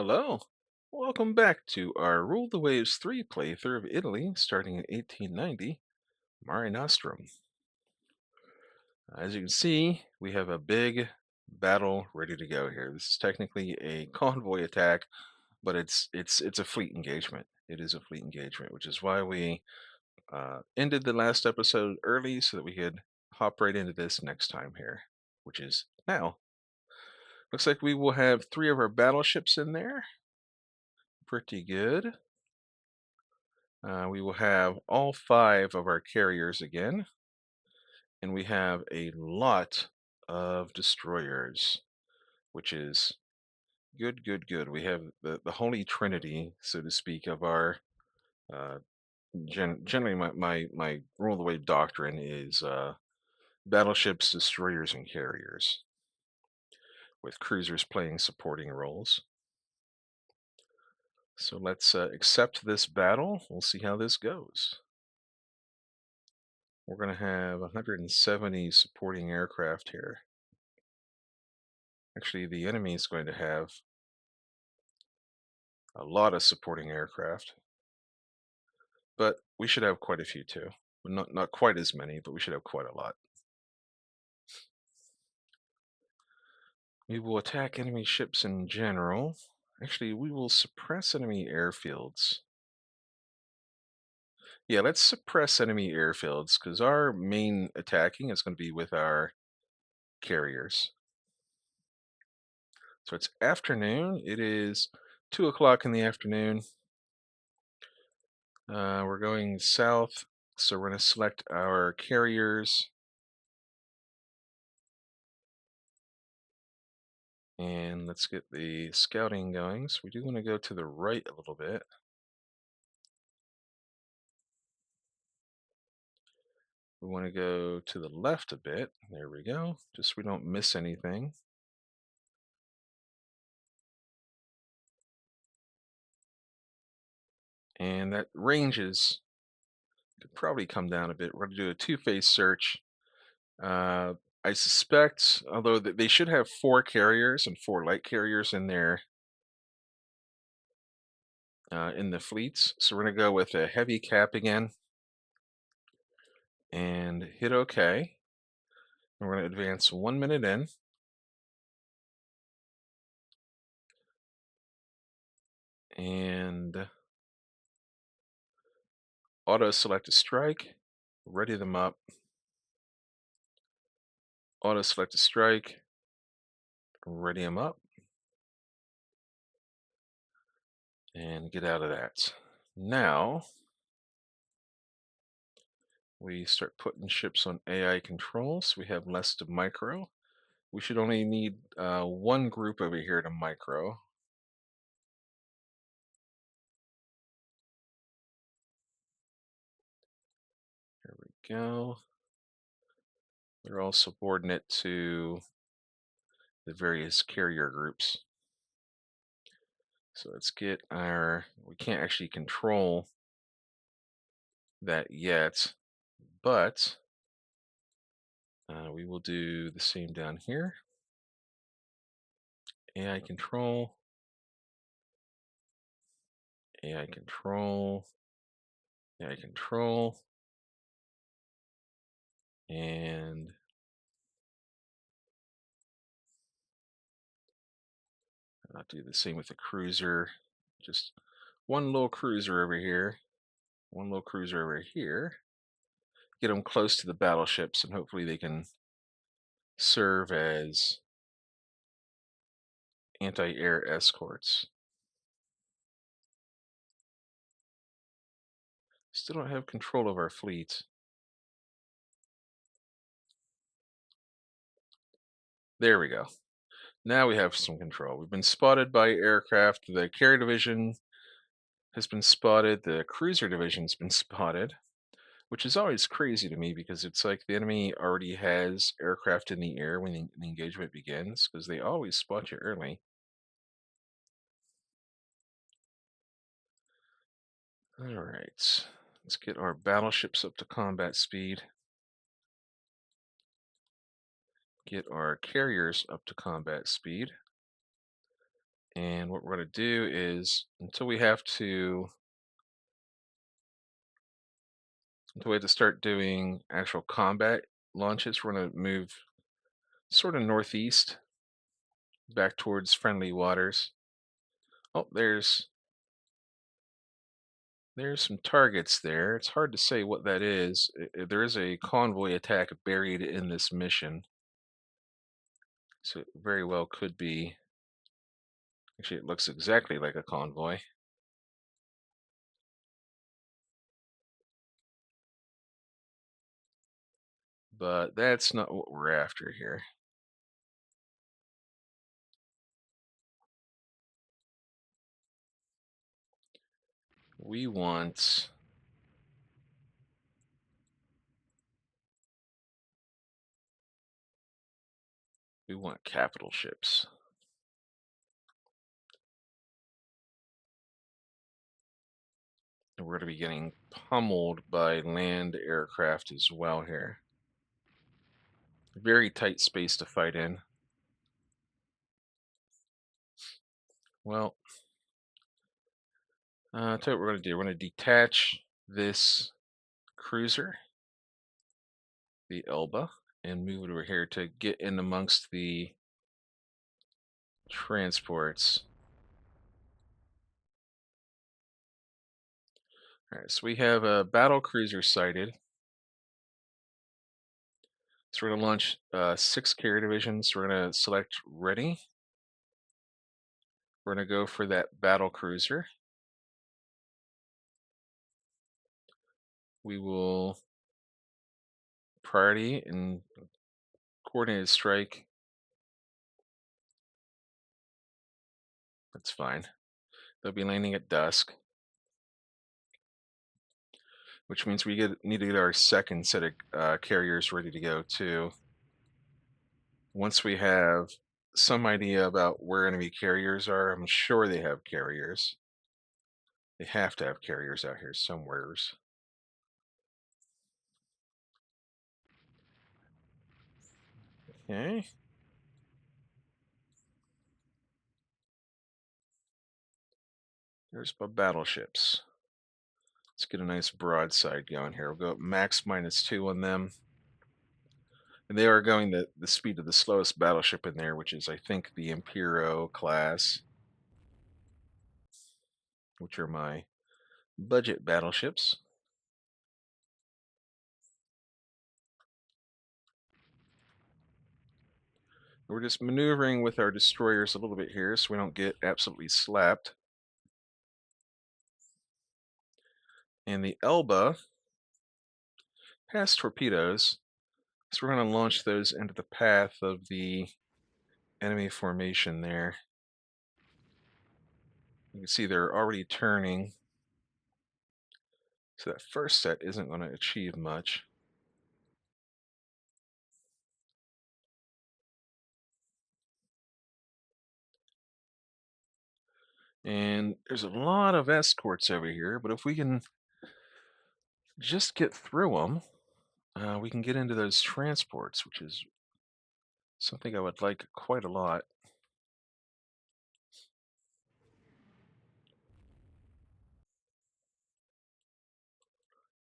Hello. Welcome back to our Rule the Waves 3 playthrough of Italy starting in 1890, Mare Nostrum. As you can see, we have a big battle ready to go here. This is technically a convoy attack, but it's a fleet engagement. It is a fleet engagement, which is why we ended the last episode early so that we could hop right into this next time here, which is now. Looks like we will have three of our battleships in there. Pretty good. We will have all five of our carriers again, and we have a lot of destroyers, which is good, good, good. We have the holy trinity, so to speak, of our uh, generally my rule of the wave doctrine is battleships, destroyers, and carriers, with cruisers playing supporting roles. So let's accept this battle. We'll see how this goes. We're going to have 170 supporting aircraft here. Actually, the enemy is going to have a lot of supporting aircraft, but we should have quite a few too. Not quite as many, but we should have quite a lot. We will attack enemy ships in general. Actually, we will suppress enemy airfields. Yeah, let's suppress enemy airfields because our main attacking is going to be with our carriers. So it's afternoon. It is 2 o'clock in the afternoon. We're going south, so we're going to select our carriers. And let's get the scouting going. So we do want to go to the right a little bit. We want to go to the left a bit. There we go. Just so we don't miss anything. And that ranges could probably come down a bit. We're going to do a two-phase search. Uh, I suspect, although they should have 4 carriers and 4 light carriers in their in the fleets. So we're going to go with a heavy cap again and hit OK. And we're going to advance 1 minute in. And auto select a strike, ready them up, auto select a strike, ready them up, and get out of that. Now we start putting ships on AI control, so we have less to micro. We should only need one group over here to micro. There we go. They're all subordinate to the various carrier groups. So let's get our, we can't actually control that yet, but we will do the same down here. AI control, AI control, AI control, and I'll do the same with the cruiser. Just one little cruiser over here, one little cruiser over here. Get them close to the battleships, and hopefully they can serve as anti-air escorts. Still don't have control of our fleet. There we go. Now we have some control. We've been spotted by aircraft. The carrier division has been spotted. The cruiser division's been spotted, which is always crazy to me because it's like the enemy already has aircraft in the air when the engagement begins because they always spot you early. All right, let's get our battleships up to combat speed. Get our carriers up to combat speed. And what we're going to do is until we have to start doing actual combat launches, we're going to move sort of northeast back towards friendly waters. Oh, there's some targets there. It's hard to say what that is. There is a convoy attack buried in this mission, so it very well could be. Actually, it looks exactly like a convoy. But that's not what we're after here. We want capital ships. And we're going to be getting pummeled by land aircraft as well here. Very tight space to fight in. Well, I'll tell you what we're going to do. We're going to detach this cruiser, the Elba, and move it over here to get in amongst the transports. All right, so we have a battle cruiser sighted. So we're going to launch 6 carrier divisions. We're going to select ready. We're going to go for that battle cruiser. We will priority and coordinated strike. That's fine. They'll be landing at dusk, which means we need to get our second set of carriers ready to go too. Once we have some idea about where enemy carriers are, I'm sure they have carriers. They have to have carriers out here somewheres. Okay. There's my battleships. Let's get a nice broadside going here. We'll go max -2 on them. And they are going the speed of the slowest battleship in there, which is, I think, the Impero class, which are my budget battleships. We're just maneuvering with our destroyers a little bit here so we don't get absolutely slapped. And the Elba has torpedoes, so we're going to launch those into the path of the enemy formation there. You can see they're already turning, so that first set isn't going to achieve much. And there's a lot of escorts over here, but if we can just get through them, we can get into those transports, which is something I would like quite a lot.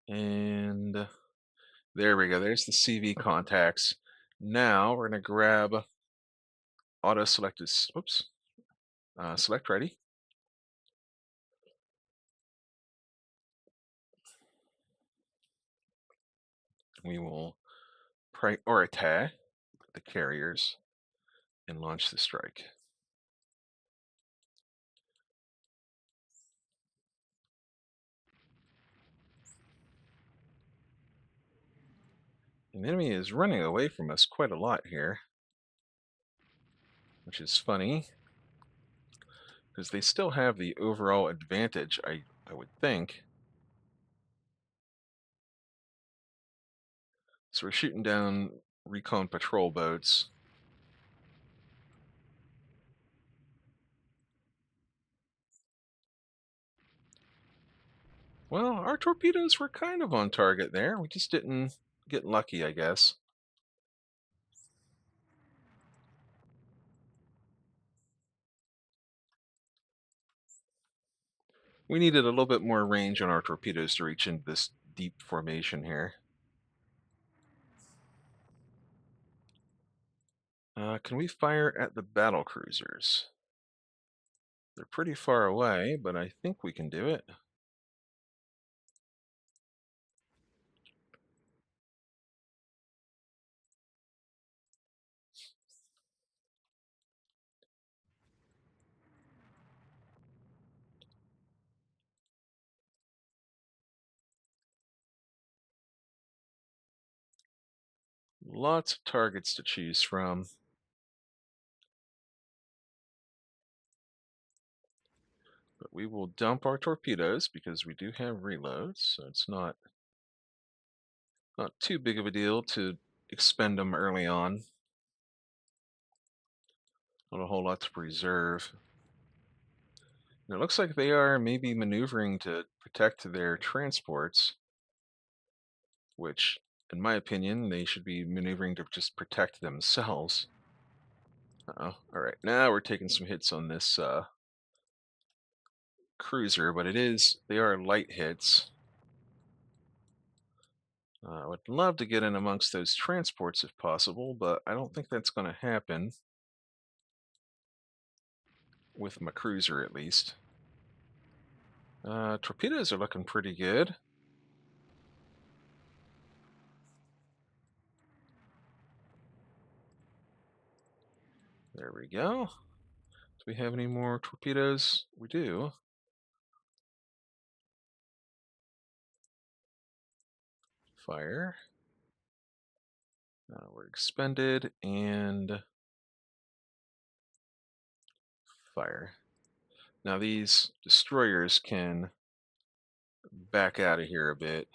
And there we go. There's the CV contacts. Now we're going to grab auto selected. Whoops. Select ready. We will prioritize the carriers and launch the strike. The enemy is running away from us quite a lot here, which is funny because they still have the overall advantage, I would think. So we're shooting down recon patrol boats. Well, our torpedoes were kind of on target there. We just didn't get lucky, I guess. We needed a little bit more range on our torpedoes to reach into this deep formation here. Can we fire at the battle cruisers? They're pretty far away, but I think we can do it. Lots of targets to choose from. But we will dump our torpedoes because we do have reloads, so it's not too big of a deal to expend them early on. Not a whole lot to preserve. And it looks like they are maybe maneuvering to protect their transports, which, in my opinion, they should be maneuvering to just protect themselves. Uh-oh. All right, now we're taking some hits on this cruiser, but they are light hits. I would love to get in amongst those transports if possible, but I don't think that's going to happen with my cruiser at least. Torpedoes are looking pretty good. There we go. Do we have any more torpedoes? We do. Fire. We're expended and fire. Now these destroyers can back out of here a bit.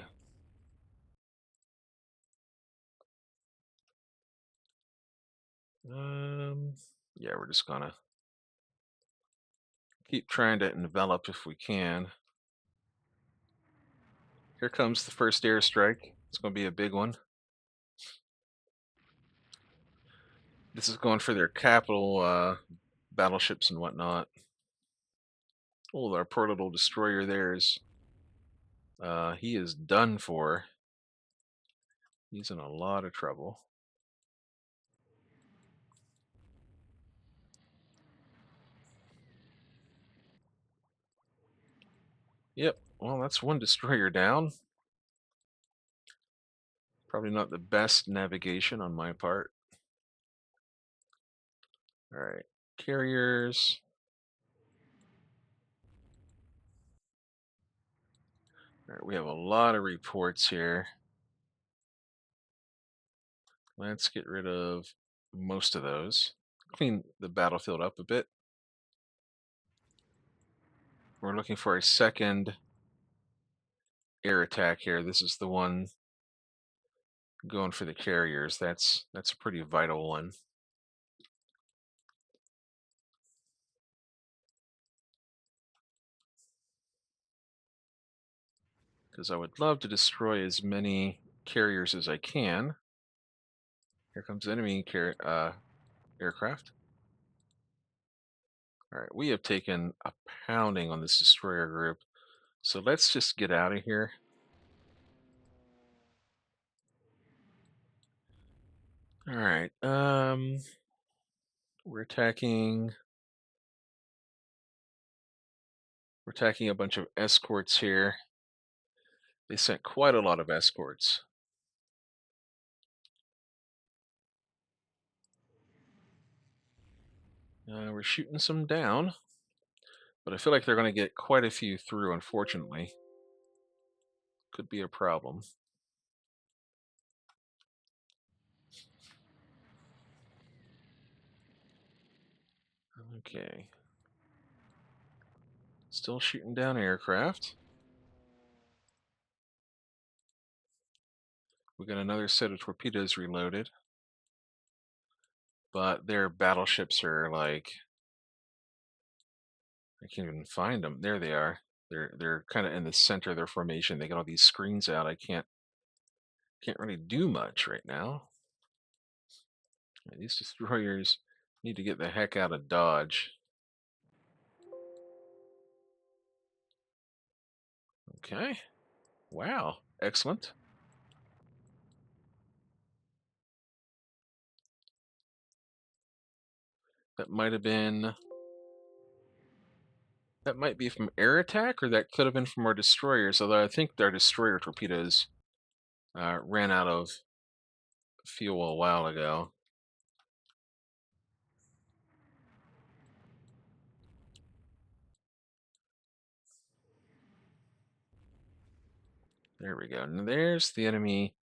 Yeah, we're just gonna keep trying to envelop if we can. Here comes the first airstrike. It's gonna be a big one. This is going for their capital battleships and whatnot. Oh, our poor little destroyer there he is done for. He's in a lot of trouble. Yep, well, that's one destroyer down. Probably not the best navigation on my part. All right, carriers. All right, we have a lot of reports here. Let's get rid of most of those. Clean the battlefield up a bit. We're looking for a second air attack here. This is the one going for the carriers. That's a pretty vital one. Because I would love to destroy as many carriers as I can. Here comes enemy aircraft. All right, we have taken a pounding on this destroyer group. So let's just get out of here. All right, we're attacking a bunch of escorts here. They sent quite a lot of escorts. We're shooting some down, but I feel like they're going to get quite a few through, unfortunately. Could be a problem. Okay. Still shooting down aircraft. We got another set of torpedoes reloaded. But their battleships are like, I can't even find them. There they are. They're kind of in the center of their formation. They got all these screens out. I can't really do much right now. These destroyers need to get the heck out of Dodge. Okay. Wow. Excellent. That might have been. That might be from air attack, or that could have been from our destroyers. Although I think our destroyer torpedoes ran out of fuel a while ago. There we go. And there's the enemy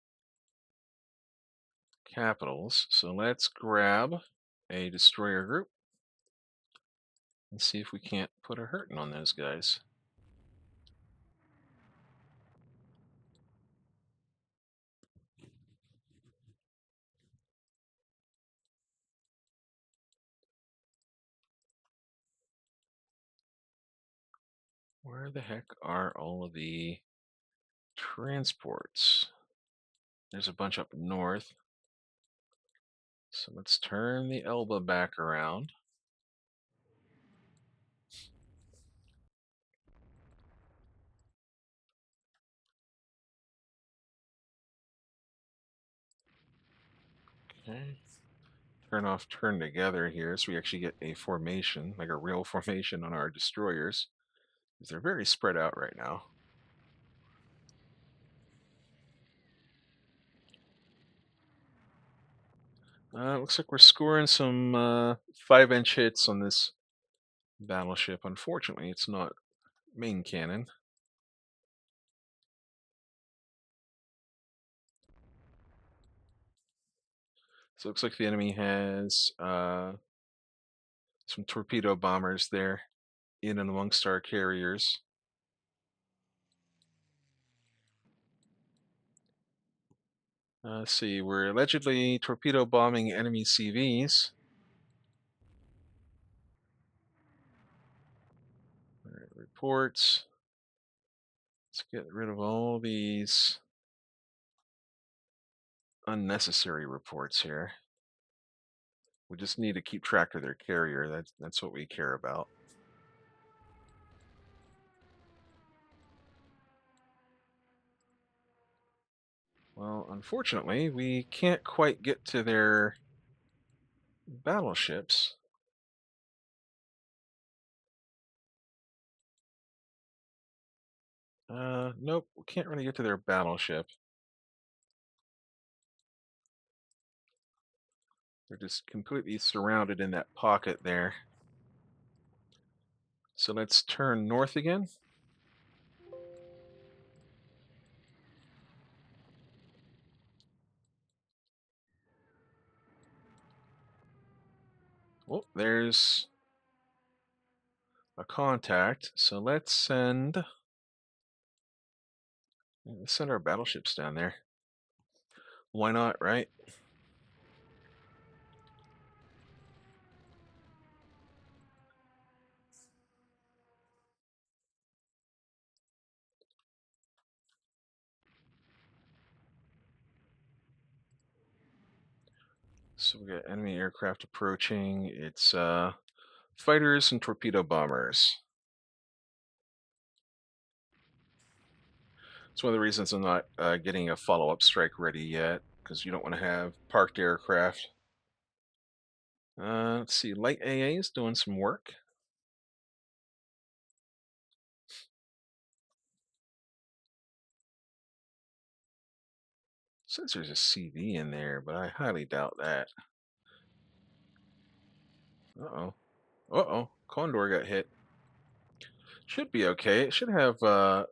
capitals. So let's grab a destroyer group and see if we can't put a hurting on those guys. Where the heck are all of the transports? There's a bunch up north. So let's turn the Elba back around. Okay. Turn off turn together here so we actually get a formation, like a real formation on our destroyers, because they're very spread out right now. Looks like we're scoring some 5-inch hits on this battleship. Unfortunately, it's not main cannon. So it looks like the enemy has some torpedo bombers there in and amongst our carriers. Let's see, we're allegedly torpedo bombing enemy CVs. All right, reports. Let's get rid of all these unnecessary reports here. We just need to keep track of their carrier. That's what we care about. Well, unfortunately, we can't quite get to their battleships. Nope, we can't really get to their battleship. They're just completely surrounded in that pocket there. So let's turn north again. Oh, there's a contact. So let's send our battleships down there. Why not, right? So we got enemy aircraft approaching. It's fighters and torpedo bombers. It's one of the reasons I'm not getting a follow-up strike ready yet, because you don't want to have parked aircraft. Let's see, light AA is doing some work. Says there's a CV in there, but I highly doubt that. Uh-oh. Uh-oh. Condor got hit. Should be okay. It should have,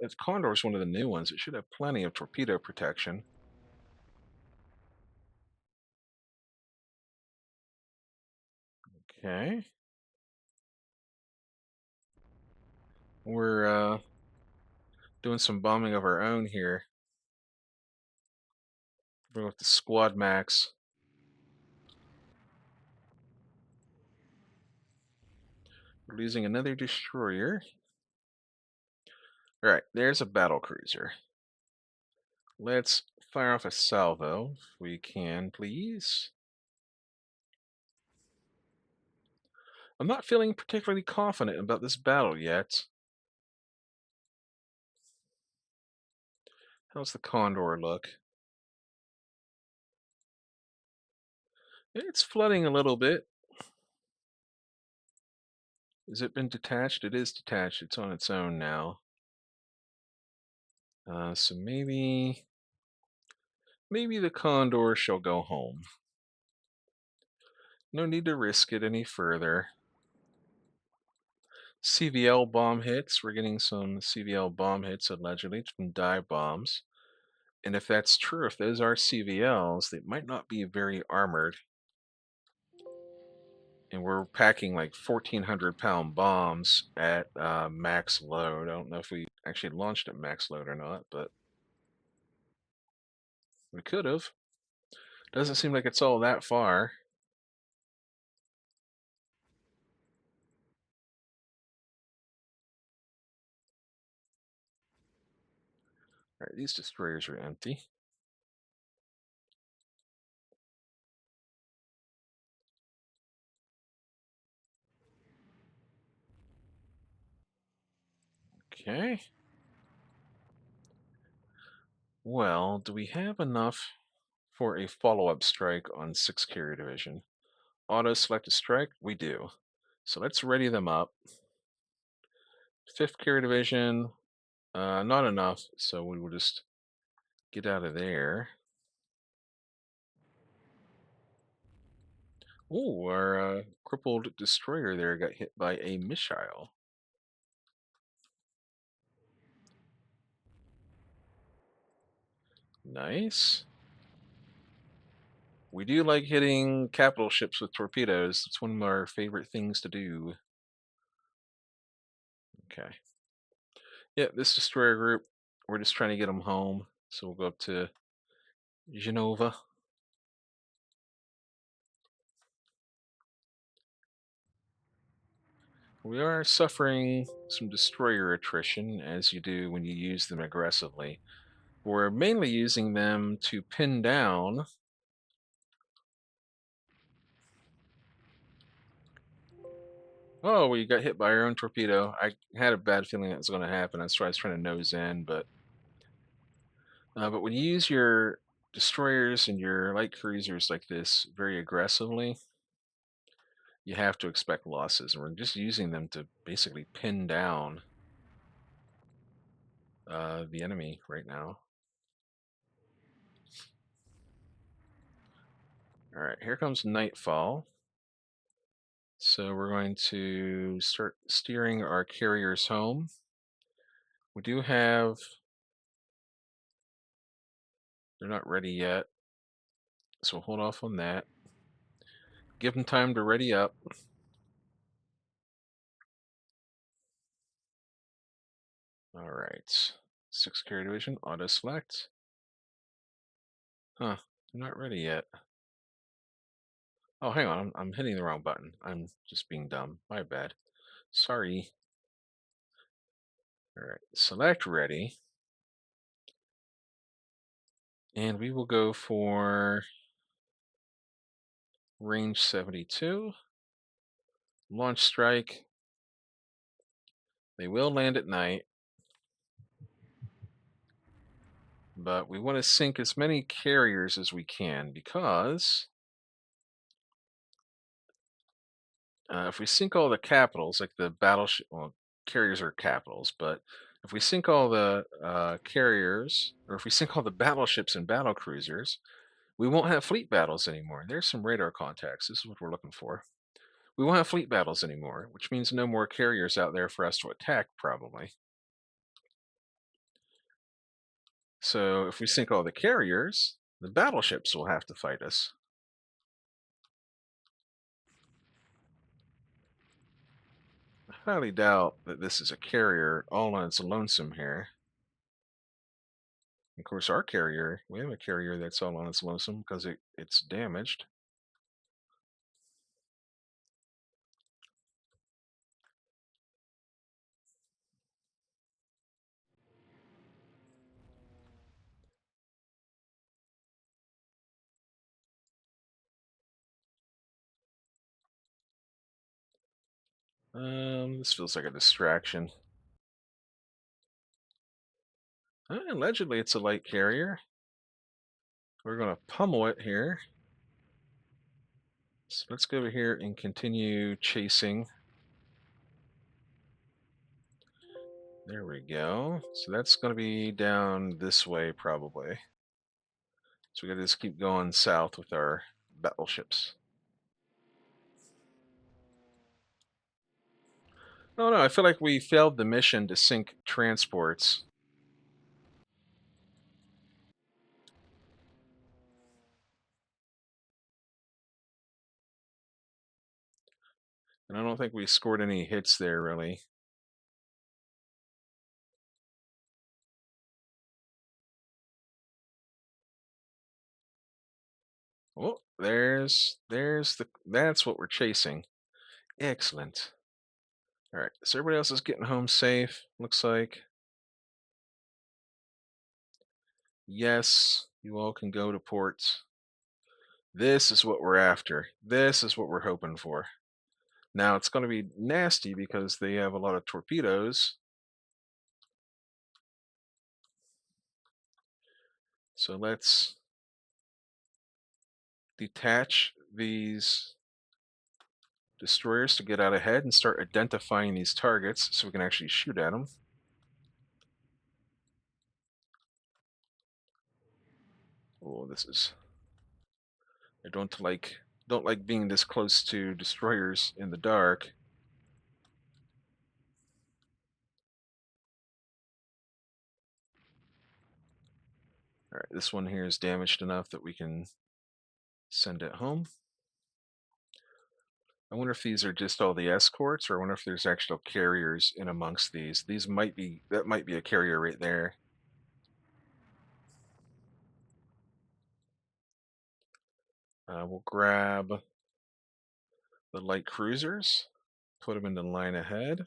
it's Condor's one of the new ones. It should have plenty of torpedo protection. Okay. We're doing some bombing of our own here. We're with the Squad Max. We're losing another destroyer. All right, there's a battle cruiser. Let's fire off a salvo if we can, please. I'm not feeling particularly confident about this battle yet. How's the Condor look? It's flooding a little bit. Has it been detached? It is detached. It's on its own now. So maybe the Condor shall go home. No need to risk it any further. CVL bomb hits. We're getting some CVL bomb hits allegedly from dive bombs. And if that's true, if those are CVLs, they might not be very armored. And we're packing like 1,400-pound bombs at max load. I don't know if we actually launched at max load or not, but we could have. Doesn't seem like it's all that far. All right, these destroyers are empty. Okay. Well, do we have enough for a follow-up strike on 6 carrier division? Auto select a strike? We do. So let's ready them up. 5th carrier division, not enough, so we will just get out of there. Ooh, our crippled destroyer there got hit by a missile. Nice. We do like hitting capital ships with torpedoes. It's one of our favorite things to do. Okay. Yeah, this destroyer group, we're just trying to get them home. So we'll go up to Genova. We are suffering some destroyer attrition, as you do when you use them aggressively. We're mainly using them to pin down. Oh, we got hit by our own torpedo. I had a bad feeling that was going to happen. That's why I was trying to nose in, but when you use your destroyers and your light cruisers like this very aggressively, you have to expect losses. And we're just using them to basically pin down the enemy right now. All right, here comes nightfall. So we're going to start steering our carriers home. We do have, they're not ready yet, so hold off on that. Give them time to ready up. All right, 6 carrier division, auto select. Huh, they're not ready yet. Oh, hang on, I'm hitting the wrong button. I'm just being dumb. My bad. Sorry. All right, select ready. And we will go for range 72. Launch strike. They will land at night. But we want to sink as many carriers as we can because if we sink all the capitals, like the battleship, well, carriers are capitals, but if we sink all the carriers, or if we sink all the battleships and battle cruisers, we won't have fleet battles anymore. There's some radar contacts. This is what we're looking for. We won't have fleet battles anymore, which means no more carriers out there for us to attack, probably. So if we sink all the carriers, the battleships will have to fight us. I highly doubt that this is a carrier all on its lonesome here. Of course, our carrier, we have a carrier that's all on its lonesome because it's damaged. This feels like a distraction. Allegedly, it's a light carrier. We're going to pummel it here. So let's go over here and continue chasing. There we go. So that's going to be down this way probably. So we got to just keep going south with our battleships. Oh no, I feel like we failed the mission to sink transports. And I don't think we scored any hits there really. Oh, that's what we're chasing. Excellent. All right, so everybody else is getting home safe, looks like. Yes, you all can go to port. This is what we're after. This is what we're hoping for. Now it's going to be nasty because they have a lot of torpedoes. So let's detach these destroyers to get out ahead and start identifying these targets so we can actually shoot at them. Oh, this is... I don't like being this close to destroyers in the dark. All right, this one here is damaged enough that we can send it home. I wonder if these are just all the escorts, or I wonder if there's actual carriers in amongst these. That might be a carrier right there. We'll grab the light cruisers, put them in the line ahead,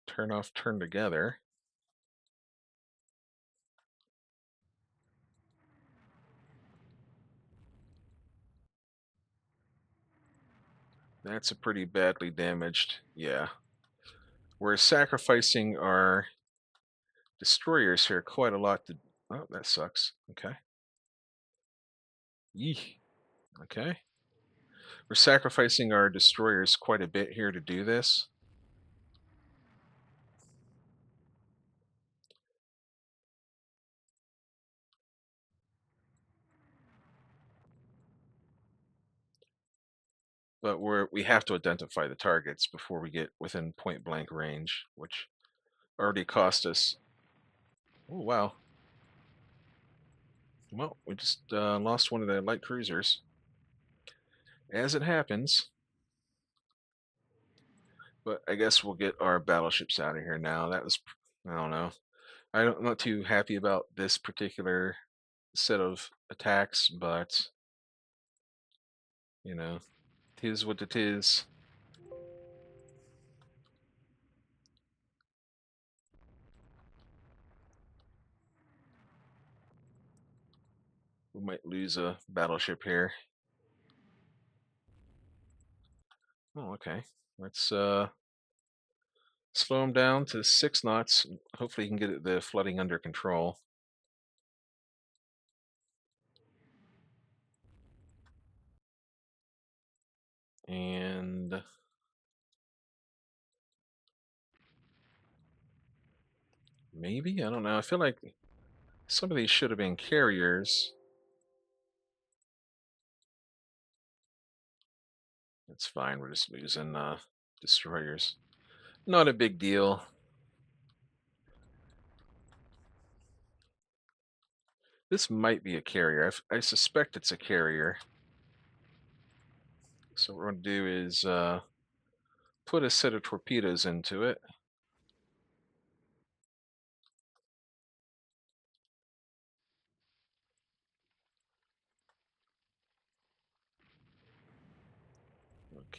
turn off, turn together. That's a pretty badly damaged, yeah. We're sacrificing our destroyers here quite a lot to... Oh, that sucks. Okay. Yeeh. Okay. We're sacrificing our destroyers quite a bit here to do this. But we have to identify the targets before we get within point blank range, which already cost us... Oh, wow. Well, we just lost one of the light cruisers. As it happens. But I guess we'll get our battleships out of here now. That was... I don't know. I'm not too happy about this particular set of attacks, but, you know, tis what it is. We might lose a battleship here. Oh, okay. Let's slow them down to 6 knots. Hopefully you can get the flooding under control. And maybe, I don't know. I feel like some of these should have been carriers. It's fine. We're just losing destroyers. Not a big deal. This might be a carrier. I suspect it's a carrier. So what we're going to do is put a set of torpedoes into it.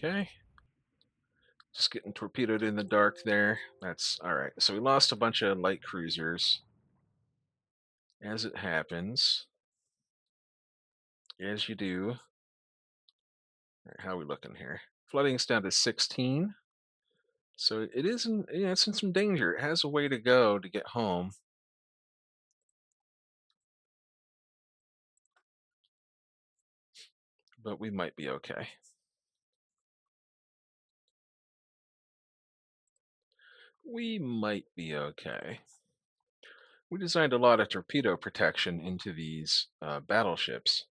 Okay. Just getting torpedoed in the dark there. That's all right. So we lost a bunch of light cruisers. As it happens. As you do. All right, how are we looking here? Flooding's down to 16. So it isn't, it's in some danger. It has a way to go to get home. but we might be okay. We might be okay. We designed a lot of torpedo protection into these battleships.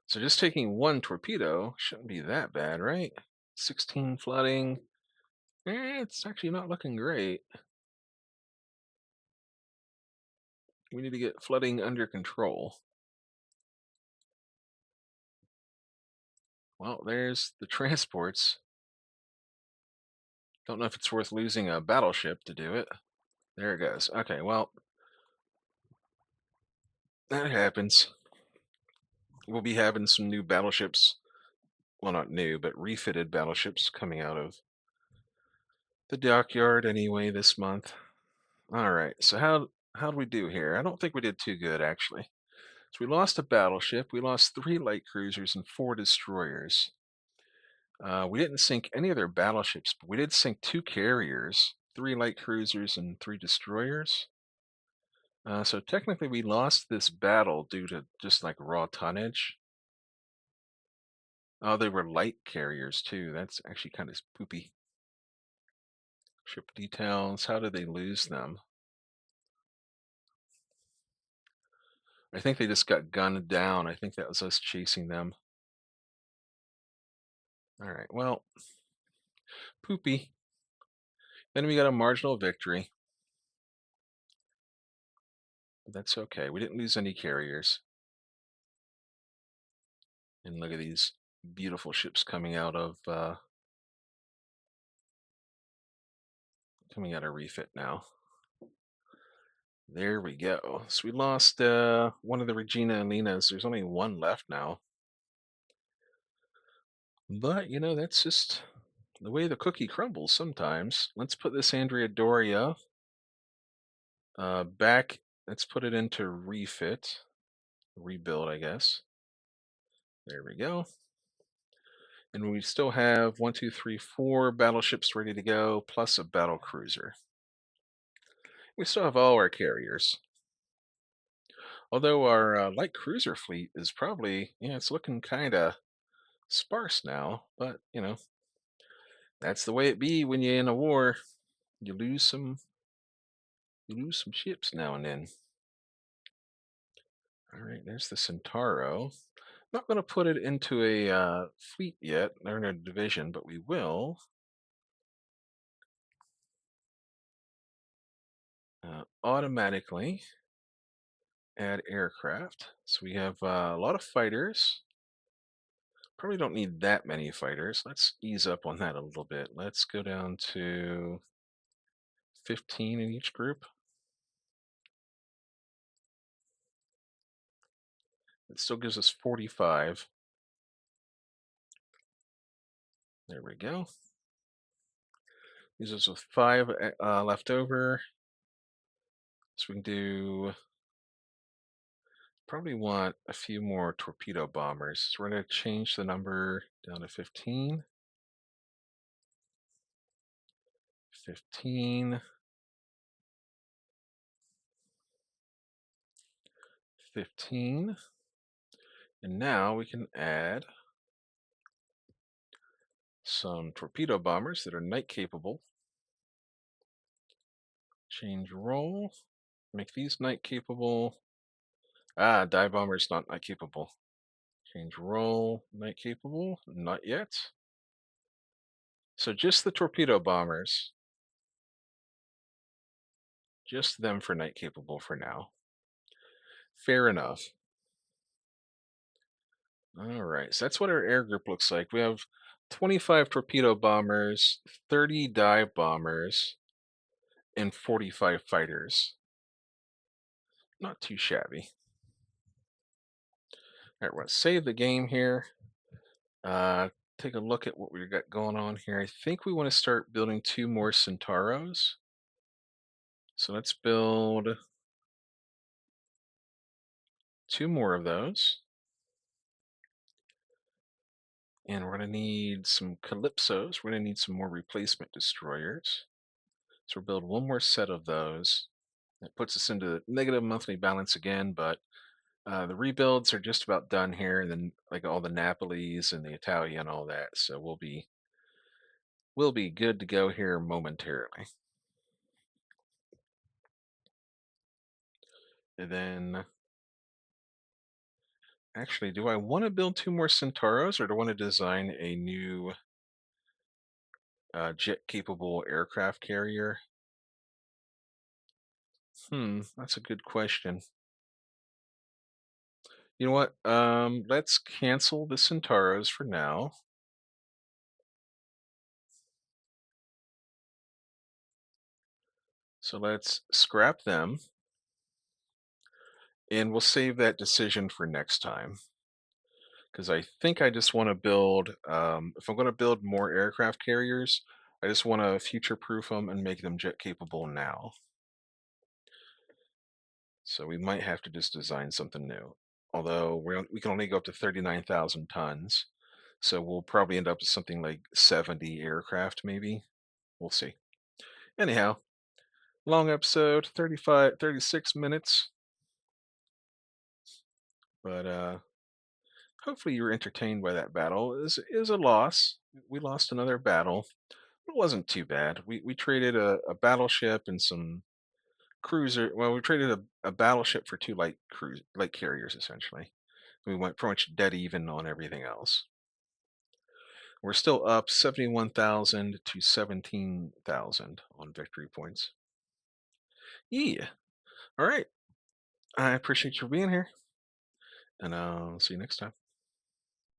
So just taking one torpedo shouldn't be that bad, right? 16 flooding. It's actually not looking great. We need to get flooding under control. Well, there's the transports. Don't know if it's worth losing a battleship to do it. There it goes. Okay, well, that happens. We'll be having some new battleships. Well, not new, but refitted battleships coming out of the dockyard anyway this month. All right, so how do we do here? I don't think we did too good, actually. So we lost a battleship, we lost 3 light cruisers and 4 destroyers. We didn't sink any of their battleships, but we did sink 2 carriers, 3 light cruisers, and 3 destroyers. So technically, we lost this battle due to just like raw tonnage. Oh, they were light carriers too. That's actually kind of poopy. Ship details. How did they lose them? I think they just got gunned down. I think that was us chasing them. All right. Well, poopy. Then we got a marginal victory. But that's okay. We didn't lose any carriers. And look at these beautiful ships coming out of refit now. There we go. So we lost one of the Regina Alinas. There's only one left now. But, that's just the way the cookie crumbles sometimes. Let's put this Andrea Doria back. Let's put it into refit. Rebuild, I guess. There we go. And we still have 1, 2, 3, 4 battleships ready to go, plus a battle cruiser. We still have all our carriers. Although our light cruiser fleet is probably, it's looking kind of sparse now, but, that's the way it be when you're in a war. You lose some ships now and then. All right, there's the Centauro. Not going to put it into a fleet yet, or in a division, but we will. Automatically add aircraft. So we have a lot of fighters. Probably don't need that many fighters. Let's ease up on that a little bit. Let's go down to 15 in each group. It still gives us 45. There we go. Leaves us with 5 left over. So we can probably want a few more torpedo bombers. So we're going to change the number down to 15. 15. 15. And now we can add some torpedo bombers that are night capable. Change role. Make these night capable. Dive bomber's not night capable. Change role. Night capable. Not yet. So just the torpedo bombers. Just them for night capable for now. Fair enough. All right, so that's what our air group looks like. We have 25 torpedo bombers, 30 dive bombers, and 45 fighters. Not too shabby. All right, we're going to save the game here. Take a look at what we've got going on here. I think we want to start building 2 more Centauros. So let's build 2 more of those. And we're going to need some Calypsos. We're going to need some more replacement destroyers. So we'll build 1 more set of those. That puts us into negative monthly balance again, but The rebuilds are just about done here, and then like all the Napolis and the Italia and all that. So we'll be good to go here momentarily. And then actually, do I want to build two more Centauros, or do I want to design a new jet-capable aircraft carrier? That's a good question. You know what? Let's cancel the Centauros for now. So let's scrap them, and we'll save that decision for next time. Because I think I just want to build, if I'm going to build more aircraft carriers, I just want to future-proof them and make them jet-capable now. So we might have to just design something new. Although we can only go up to 39,000 tons. So we'll probably end up with something like 70 aircraft, maybe. We'll see. Anyhow, long episode, 35, 36 minutes. But hopefully you were entertained by that battle. It was a loss. We lost another battle. It wasn't too bad. We traded a battleship and some cruiser. Well, we traded a battleship for two light carriers essentially. We went pretty much dead even on everything else. We're still up 71,000 to 17,000 on victory points. Yeah. All right. I appreciate you being here, and I'll see you next time.